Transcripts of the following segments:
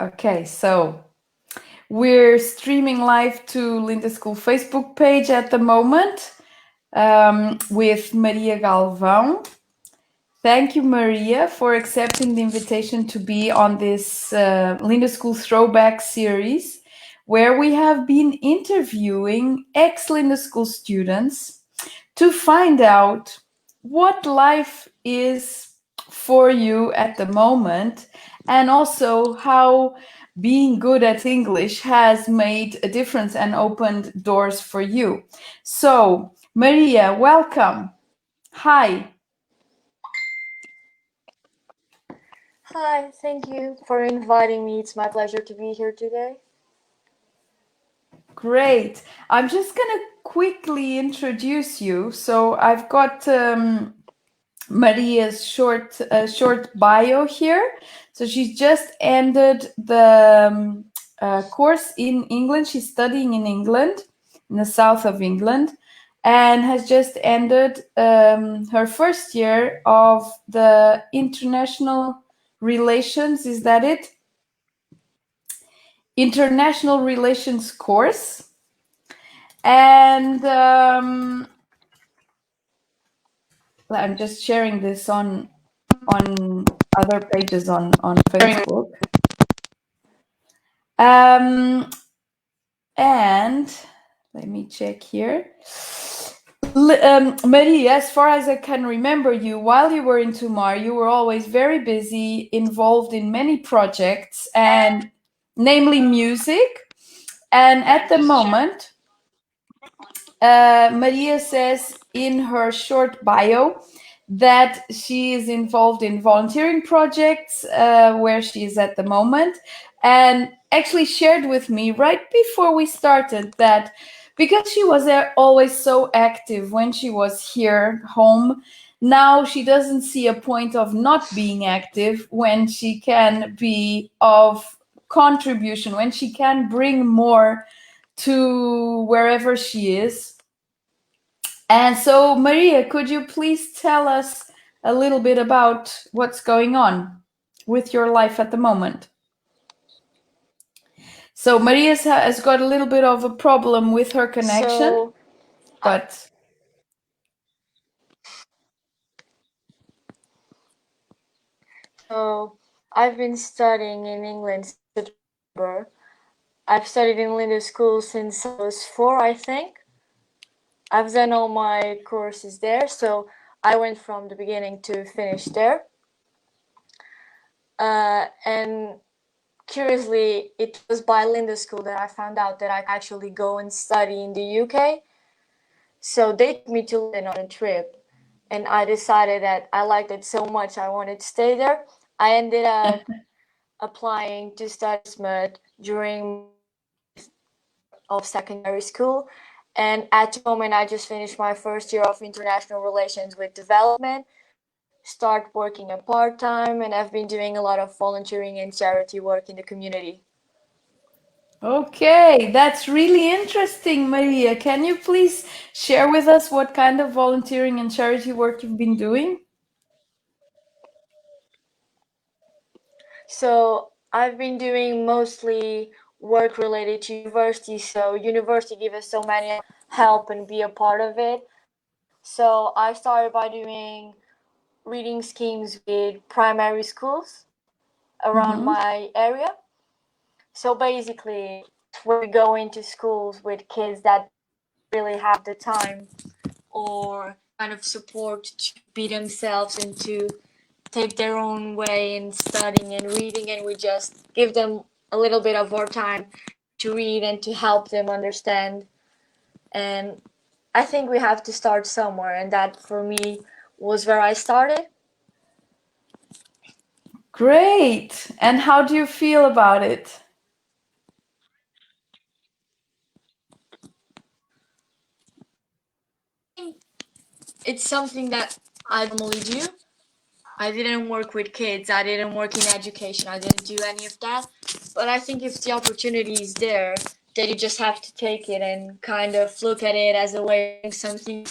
Okay, so we're streaming live to Linda School Facebook page at the moment with Maria Galvão. Thank you, Maria, for accepting the invitation to be on this Linda School Throwback series, where we have been interviewing ex-Linda School students to find out what life is for you at the moment, and also how being good at English has made a difference and opened doors for you. So, Maria, welcome. Hi. Hi, thank you for inviting me. It's my pleasure to be here today. Great. I'm just going to quickly introduce you. So I've got Maria's short bio here. So she's just ended the course in England. She's studying in England, in the south of England, and has just ended her first year of the international relations. Is that it? International relations course. And I'm just sharing this on other pages on Facebook. And let me check here. Maria, as far as I can remember you, while you were in Tumar, you were always very busy, involved in many projects, and namely music. And at the moment, Maria says in her short bio that she is involved in volunteering projects where she is at the moment, and actually shared with me right before we started that because she was always so active when she was here home, now she doesn't see a point of not being active when she can be of contribution, when she can bring more to wherever she is. And so, Maria, could you please tell us a little bit about what's going on with your life at the moment? So Maria has got a little bit of a problem with her connection, but So I've been studying in England since September. I've studied in Linda School since I was 4, I think. I've done all my courses there, so I went from the beginning to finish there. And curiously, it was by Linda School that I found out that I could actually go and study in the UK. So they took me to London on a trip, and I decided that I liked it so much I wanted to stay there. I ended up applying to study SMUT during of secondary school, and at the moment I just finished my first year of international relations with development, start working a part-time, and I've been doing a lot of volunteering and charity work in the community. Okay, that's really interesting, Maria. Can you please share with us what kind of volunteering and charity work you've been doing? So I've been doing mostly work related to university. So university gives us so many help and be a part of it. So I started by doing reading schemes with primary schools around my area. So basically, we go into schools with kids that really have the time or kind of support to be themselves and to take their own way in studying and reading, and we just give them a little bit of our time to read and to help them understand. And I think we have to start somewhere, and that for me was where I started. Great. And how do you feel about it? It's something that I normally do. I didn't work with kids, I didn't work in education, I didn't do any of that. But I think if the opportunity is there, then you just have to take it and kind of look at it as a way of something.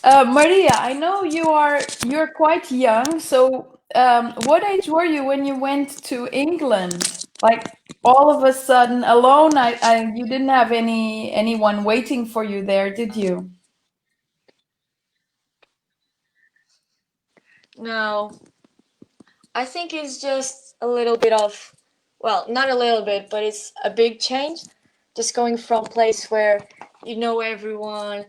Maria, I know you're quite young, so what age were you when you went to England? Like all of a sudden alone? You didn't have anyone waiting for you there, did you? No, I think it's just a little bit of, well, not a little bit, but it's a big change. Just going from a place where you know everyone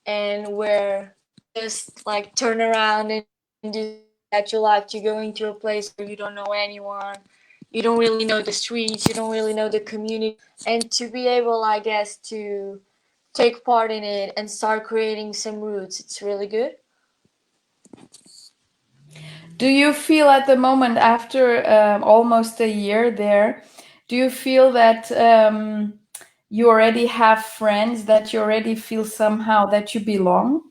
and where just like turn around and do that you like to going to a place where you don't know anyone, you don't really know the streets, you don't really know the community, and to be able, I guess, to take part in it and start creating some roots, it's really good. Do you feel at the moment, after almost a year there, do you feel that you already have friends, that you already feel somehow that you belong?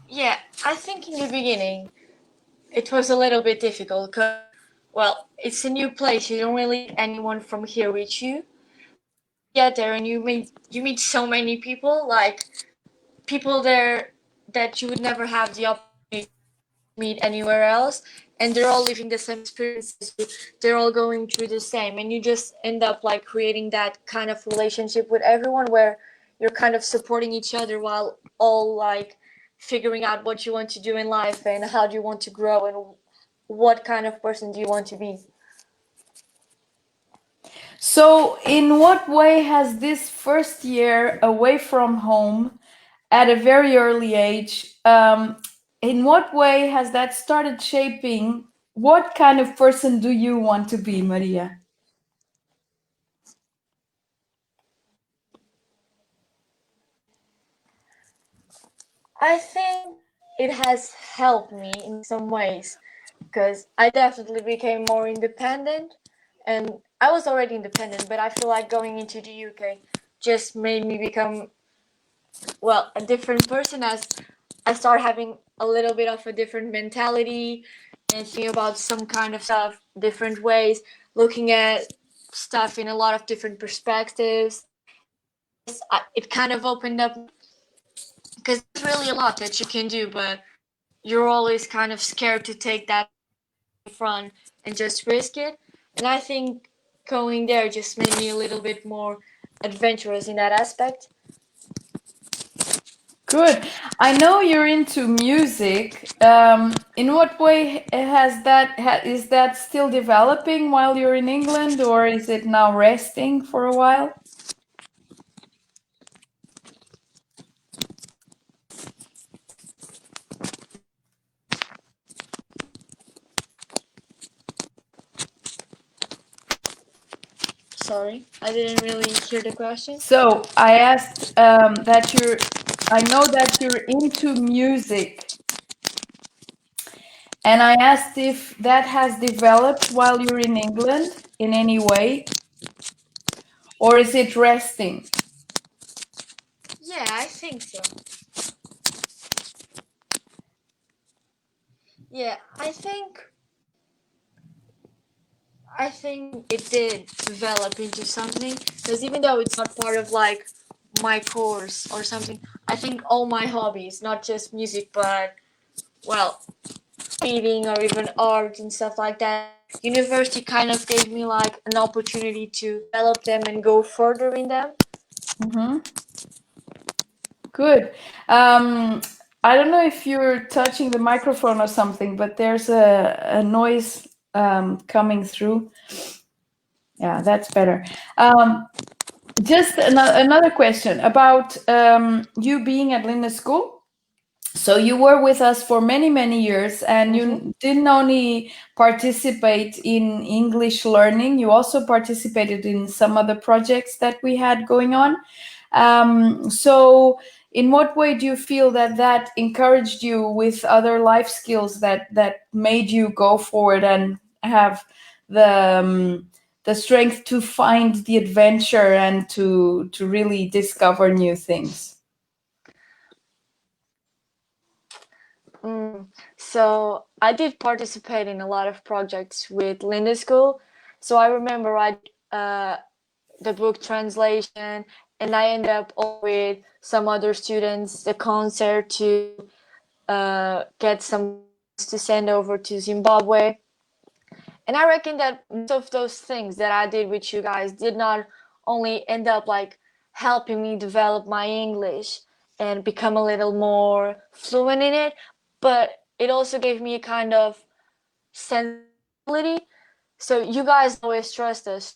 Yeah, I think in the beginning it was a little bit difficult because, well, it's a new place. You don't really anyone from here with you. Get there and you meet so many people, like people there that you would never have the opportunity to meet anywhere else, and they're all living the same experiences. They're all going through the same, and you just end up like creating that kind of relationship with everyone where you're kind of supporting each other while all like figuring out what you want to do in life and how do you want to grow and what kind of person do you want to be. So, in what way has this first year away from home at a very early age, in what way has that started shaping what kind of person do you want to be, Maria? I think it has helped me in some ways because I definitely became more independent, and I was already independent, but I feel like going into the UK just made me become, well, a different person as I started having a little bit of a different mentality and thinking about some kind of stuff different ways, looking at stuff in a lot of different perspectives. It kind of opened up because there's really a lot that you can do, but you're always kind of scared to take that front and just risk it. And I think going there just made me a little bit more adventurous in that aspect. Good. I know you're into music. In what way is that still developing while you're in England, or is it now resting for a while? Sorry, I didn't really hear the question. So I asked that I know that you're into music, and I asked if that has developed while you're in England in any way, or is it resting? Yeah, I think so. Yeah, I think it did develop into something because even though it's not part of like my course or something, I think all my hobbies, not just music, but well, reading or even art and stuff like that, university kind of gave me like an opportunity to develop them and go further in them. Mm-hmm. Good. I don't know if you're touching the microphone or something, but there's a noise coming through. Yeah, that's better. Just another question about you being at lindaschool. So you were with us for many, many years, and you didn't only participate in English learning, you also participated in some other projects that we had going on. So in what way do you feel that that encouraged you with other life skills that made you go forward and have the strength to find the adventure and to really discover new things? So I did participate in a lot of projects with Linda School. So I remember I the book translation and I ended up with some other students the concert to get some funds to send over to Zimbabwe. And I reckon that most of those things that I did with you guys did not only end up like helping me develop my English and become a little more fluent in it, but it also gave me a kind of sensibility. So you guys always trust us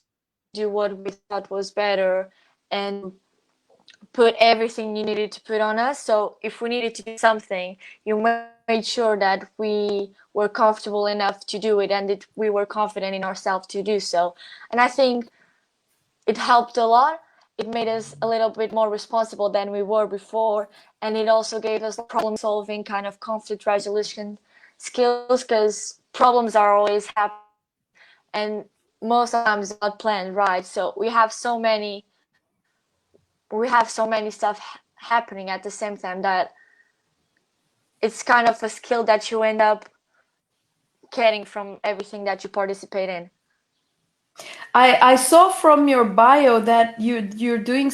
to do what we thought was better and put everything you needed to put on us. So if we needed to do something, you made sure that we were comfortable enough to do it and that we were confident in ourselves to do so. And I think it helped a lot. It made us a little bit more responsible than we were before. And it also gave us problem solving, kind of conflict resolution skills, because problems are always happening and most of the times not planned, right? So we have so many stuff happening at the same time that it's kind of a skill that you end up getting from everything that you participate in. I saw from your bio that you're doing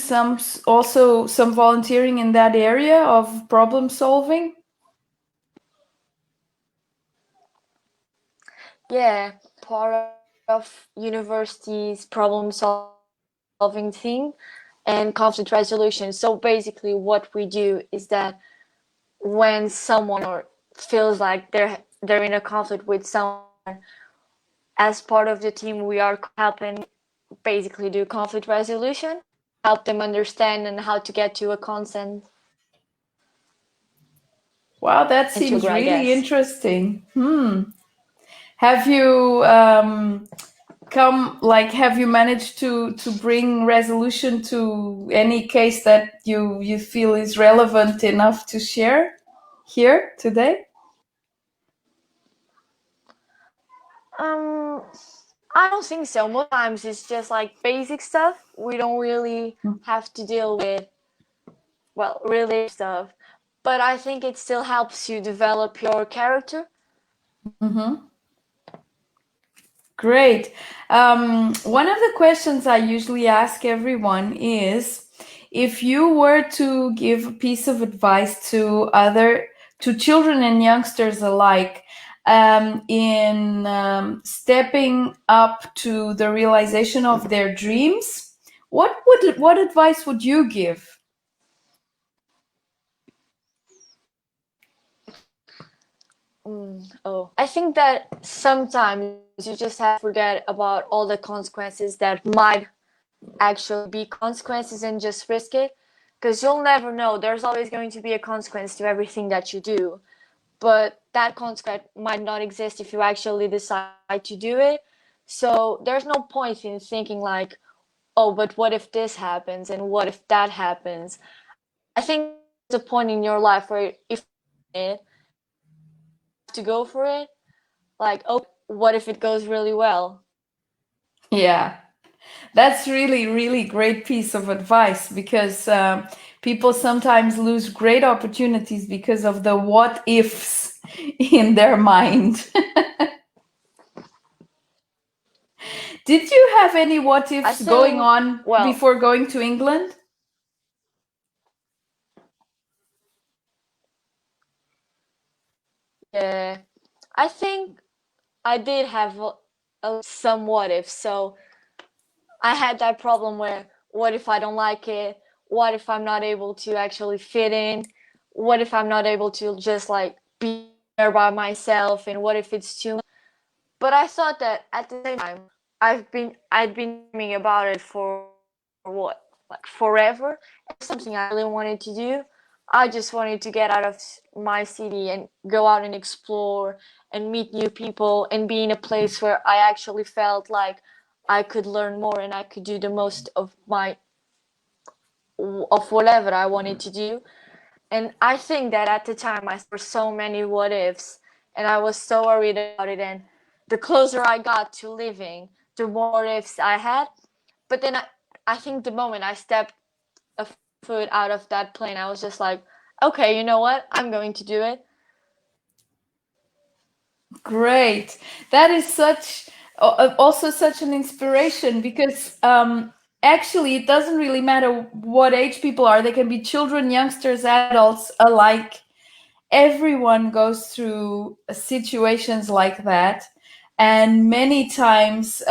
also some volunteering in that area of problem solving. Yeah, part of university's problem solving thing and conflict resolution. So basically what we do is that when someone or feels like they're in a conflict with someone, as part of the team we are helping basically do conflict resolution, help them understand and how to get to a consent Wow, that and to seems agree, I really guess. interesting. Have you have you managed to bring resolution to any case that you feel is relevant enough to share here today? Um, I don't think so. Most times it's just like basic stuff. We don't really have to deal with, well, really stuff. But I think it still helps you develop your character. Mm-hmm. Great. One of the questions I usually ask everyone is, if you were to give a piece of advice to children and youngsters alike, in stepping up to the realization of their dreams, what advice would you give? I think that sometimes you just have to forget about all the consequences that might actually be consequences and just risk it. Because you'll never know. There's always going to be a consequence to everything that you do. But that consequence might not exist if you actually decide to do it. So there's no point in thinking like, oh, but what if this happens and what if that happens? I think there's a point in your life where if it to go for it, like, oh, what if it goes really well? Yeah. That's really, really great piece of advice, because people sometimes lose great opportunities because of the what ifs in their mind. Did you have any what I ifs going think, on well, before going to England? yeah, I think I did have some what ifs. So I had that problem where what if I don't like it? What if I'm not able to actually fit in? What if I'm not able to just like be there by myself? And what if it's too much? But I thought that at the same time, I'd been dreaming about it for what, like forever. It's something I really wanted to do. I just wanted to get out of my city and go out and explore and meet new people and be in a place where I actually felt like I could learn more and I could do the most of whatever I wanted to do. And I think that at the time I saw so many what ifs and I was so worried about it. And the closer I got to living, the more what ifs I had. But then I think the moment I stepped a foot out of that plane, I was just like, okay, you know what? I'm going to do it. Great. That is also such an inspiration, because actually, it doesn't really matter what age people are. They can be children, youngsters, adults alike. Everyone goes through situations like that, and many times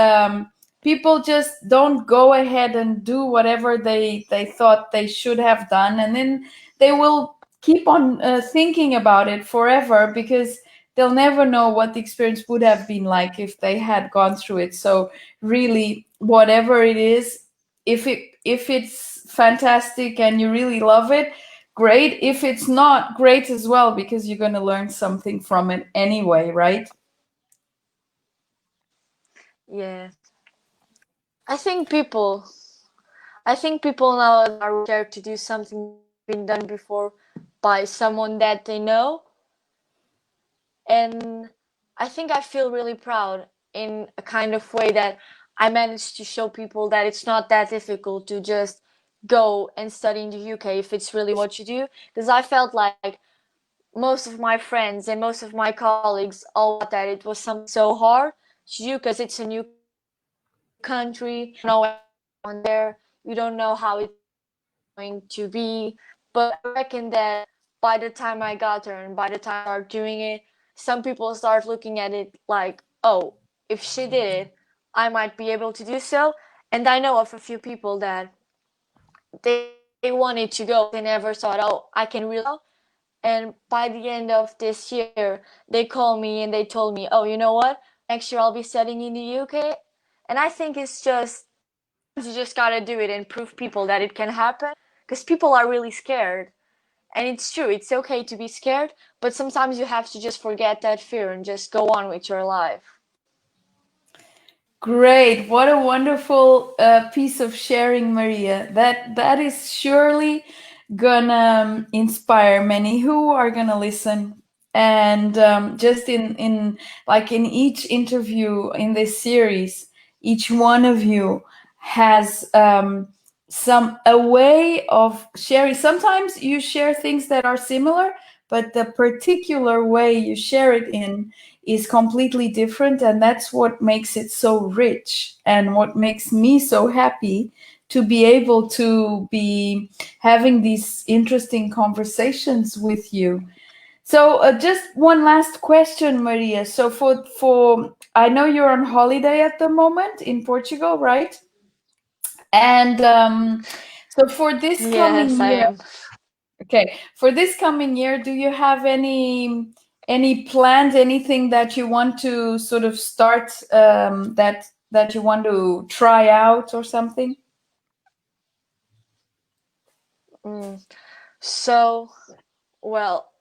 people just don't go ahead and do whatever they thought they should have done, and then they will keep on thinking about it forever, because they'll never know what the experience would have been like if they had gone through it. So really, whatever it is, if it's fantastic and you really love it, great. If it's not, great as well, because you're going to learn something from it anyway, right? Yeah. I think people I think people now are scared to do something been done before by someone that they know. And I think I feel really proud in a kind of way that I managed to show people that it's not that difficult to just go and study in the UK if it's really what you do. Because I felt like most of my friends and most of my colleagues all thought that it was something so hard to do because it's a new country, you don't know everyone there, you don't know how it's going to be. But I reckon that by the time I got there and by the time I started doing it, some people start looking at it like, oh, if she did it, I might be able to do so. And I know of a few people that they wanted to go, they never thought, oh, I can really go. And by the end of this year, they called me and they told me, oh, you know what? Next year I'll be studying in the UK. And I think it's just, you just gotta do it and prove people that it can happen. Because people are really scared. And it's true, it's okay to be scared, but sometimes you have to just forget that fear and just go on with your life. Great. What a wonderful piece of sharing, Maria. That is surely gonna inspire many who are gonna listen. And just in like in each interview in this series, each one of you has some a way of sharing. Sometimes you share things that are similar, but the particular way you share it in is completely different, and that's what makes it so rich and what makes me so happy to be able to be having these interesting conversations with you. So just one last question, Maria. So for I know you're on holiday at the moment in Portugal, right? And so for this coming Yes, I year, am. okay, for this coming year, do you have any plans, anything that you want to sort of start, that you want to try out or something? Mm. So, well,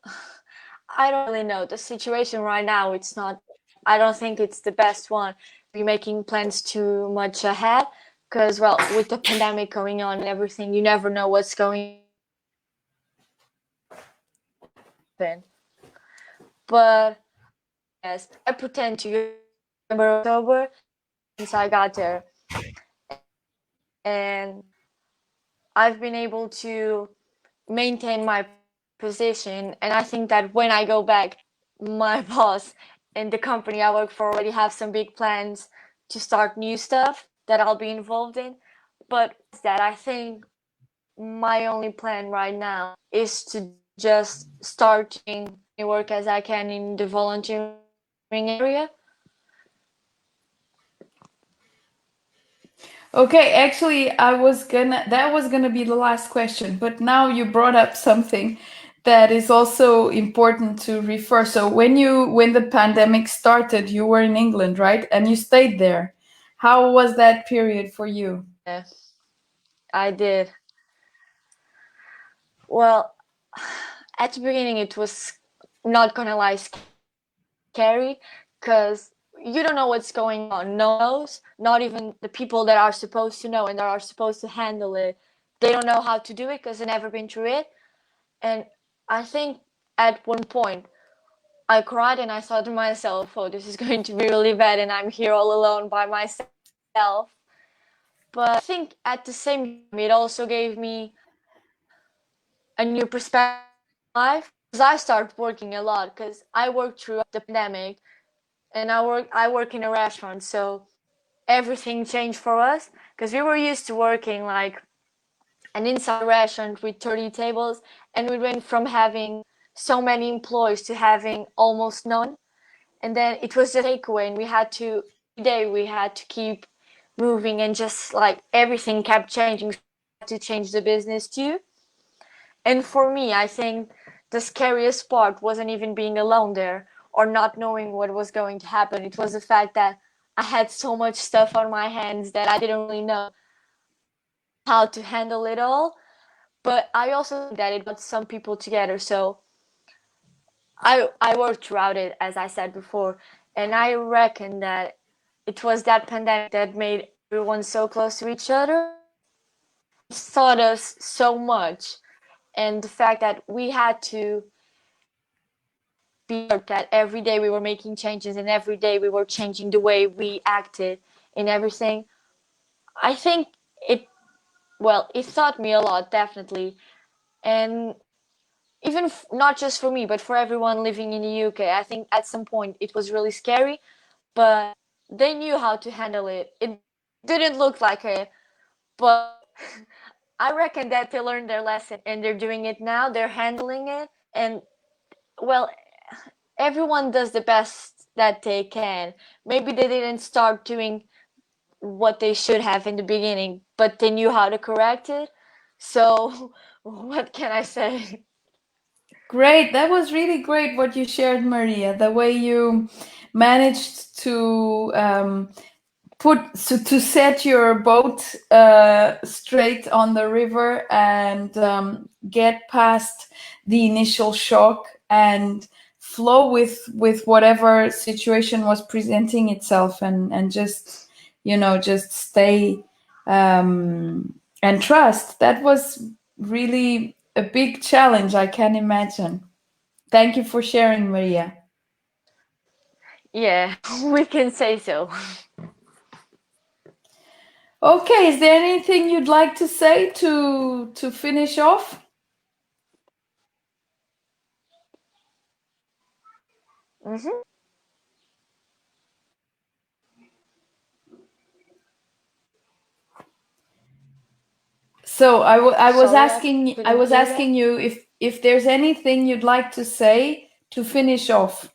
I don't really know. The situation right now, it's not, I don't think it's the best one to be making plans too much ahead. Because, well, with the pandemic going on and everything, you never know what's going to happen. But yes, I pretend to go September, October since I got there. And I've been able to maintain my position. And I think that when I go back, my boss and the company I work for already have some big plans to start new stuff that I'll be involved in. But that I think my only plan right now is to just start doing work as I can in the volunteering area. Okay, actually, that was gonna be the last question, but now you brought up something that is also important to refer. So when the pandemic started, you were in England, right? And you stayed there. How was that period for you? Yeah, I did. Well, at the beginning it was, not gonna lie, scary because you don't know what's going on. No one knows, not even the people that are supposed to know and that are supposed to handle it. They don't know how to do it because they've never been through it. And I think at one point I cried and I thought to myself, oh, this is going to be really bad and I'm here all alone by myself. But I think at the same time, it also gave me a new perspective on life because I started working a lot because I worked through the pandemic and I work in a restaurant, so everything changed for us. because we were used to working like an inside restaurant with 30 tables, and we went from having so many employees to having almost none. And then it was just takeaway, and we had to every day we had to keep moving, and just like everything kept changing, so we had to change the business too. And for me, I think the scariest part wasn't even being alone there or not knowing what was going to happen. It was the fact that I had so much stuff on my hands that I didn't really know how to handle it all. But I also think that it brought some people together. So I worked throughout it, as I said before, and I reckon that it was that pandemic that made everyone so close to each other. It taught us so much, and the fact that we had to be alert that every day we were making changes, and every day we were changing the way we acted in everything. I think it it taught me a lot, definitely, and even not just for me, but for everyone living in the UK. I think at some point it was really scary, but they knew how to handle it. It didn't look like it, but I reckon that they learned their lesson and they're doing it now. They're handling it, and well, everyone does the best that they can. Maybe they didn't start doing what they should have in the beginning, but they knew how to correct it. So, what can I say? Great. That was really great what you shared, Maria. The way you managed to to set your boat straight on the river and get past the initial shock and flow with whatever situation was presenting itself, and just just stay and trust. That was really a big challenge, I can imagine. Thank you for sharing, Maria. Yeah, we can say so. Okay, is there anything you'd like to say to finish off? Mm-hmm. So I was Sorry, asking I couldn't was hear that. asking you if there's anything you'd like to say to finish off.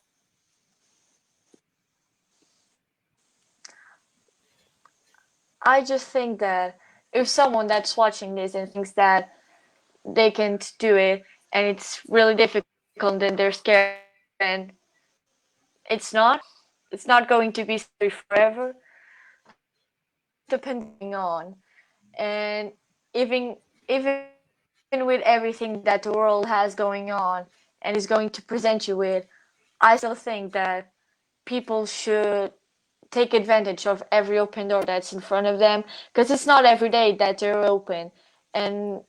I just think that if someone that's watching this and thinks that they can't do it and it's really difficult and they're scared, and it's not. It's not going to be scary forever. Depending on, and even with everything that the world has going on and is going to present you with, I still think that people should take advantage of every open door that's in front of them, because it's not every day that they're open, and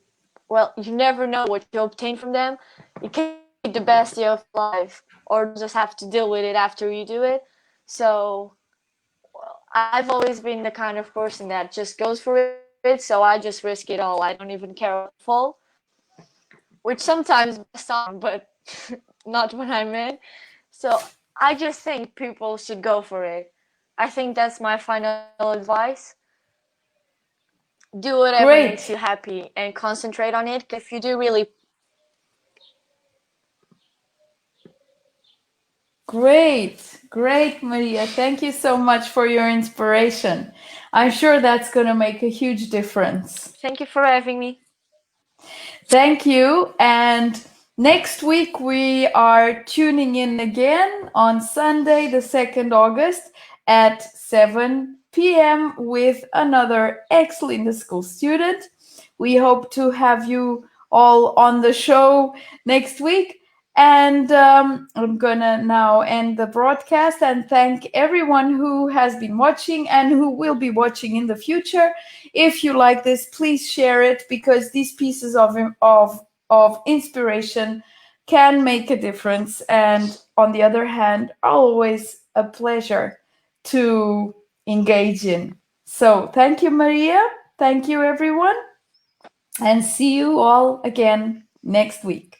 well, you never know what you obtain from them. It can be the best day of life, or just have to deal with it after you do it. So I've always been the kind of person that just goes for it, so I just risk it all. I don't even care about the fall, which sometimes sound, but not what I meant. So I just think people should go for it. I think that's my final advice. Do whatever makes you Great. happy and concentrate on it. If you do really, Great, Maria. Thank you so much for your inspiration. I'm sure that's going to make a huge difference. thank you for having me. Thank you. And next week we are tuning in again on Sunday, the 2nd August at 7 p.m. with another ex-Linda School student. We hope to have you all on the show next week. And I'm gonna now end the broadcast and thank everyone who has been watching and who will be watching in the future. If you like this, please share it, because these pieces of inspiration can make a difference. And on the other hand, are always a pleasure to engage in. So thank you, Maria. Thank you, everyone. And see you all again next week.